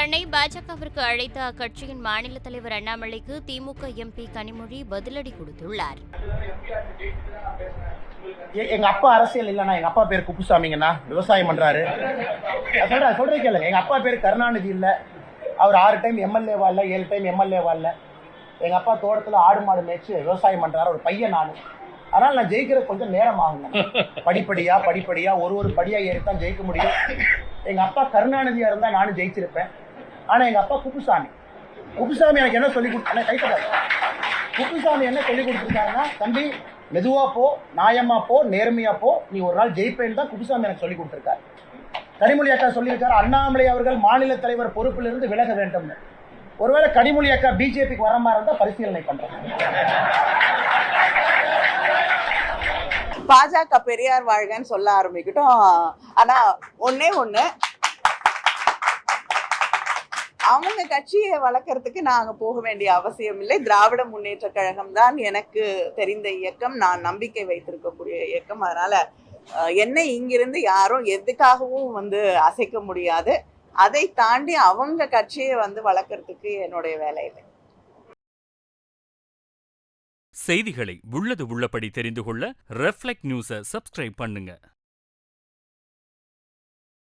தன்னை பாஜகவிற்கு அழைத்த அக்கட்சியின் மாநில தலைவர் அண்ணாமலைக்கு திமுக எம்பி கனிமொழி பதிலடி கொடுத்துள்ளார். எங்க அப்பா அரசியல் இல்லைண்ணா, எங்க அப்பா பேர் குப்புசாமிங்கண்ணா, விவசாயம் பண்றாரு. சொல்றேன் கேளுங்க. எங்க அப்பா பேர் கருணாநிதி இல்ல, அவர் 6 டைம் எம்எல்ஏவா இல்ல, 7 டைம் எம்எல்ஏவா இல்ல. எங்க அப்பா தோட்டத்துல ஆடு மாடு மேய்ச்சி விவசாயம் பண்றாரு, ஒரு பையன் நானு. அதனால நான் ஜெயிக்கிற கொஞ்சம் நேரம் ஆகுங்க. படிப்படியா ஒரு படியா ஏறித்தான் ஜெயிக்க முடியும். எங்க அப்பா கருணாநிதியா இருந்தா நானும் ஜெயிச்சிருப்பேன். ஆனா எங்க அப்பா குப்புசாமி எனக்கு என்ன சொல்லி கொடுத்தாரு? குப்புசாமி என்ன சொல்லி கொடுத்துருக்காருன்னா, தம்பி மெதுவா போ, நியாயமா போ, நேர்மையா போ, நீ ஒரு நாள் ஜெயிப்பேன்னு தான் குப்புசாமி எனக்கு சொல்லி கொடுத்துருக்காரு. கனிமொழி அக்கா சொல்லியிருக்காரு, அண்ணாமலை அவர்கள் மாநில தலைவர் பொறுப்பிலிருந்து விலக வேண்டும். ஒருவேளை கனிமொழி அக்கா பிஜேபிக்கு வர மாதிரி இருந்தா பரிசீலனை பண்றேன். பாஜக பெரியார் வாழ்கன்னு சொல்ல ஆரம்பிக்கட்டும். ஆனா ஒண்ணு அவங்க கட்சியை வளர்க்கறதுக்கு நாங்க போக வேண்டிய அவசியம் இல்லை. திராவிட முன்னேற்ற கழகம் தான் எனக்கு தெரிந்த இயக்கம், நான் நம்பிக்கை வைத்திருக்கக்கூடிய இயக்கம். அதனால என்னை இங்கிருந்து யாரும் எதுக்காகவும் அசைக்க முடியாது. அதை தாண்டி அவங்க கட்சியை வளர்க்கறதுக்கு என்னுடைய வேலை இல்லை. செய்திகளை உள்ளது உள்ளபடி தெரிந்து கொள்ள ரெஃப்ளெக்ட் நியூஸை சப்ஸ்கிரைப் பண்ணுங்க.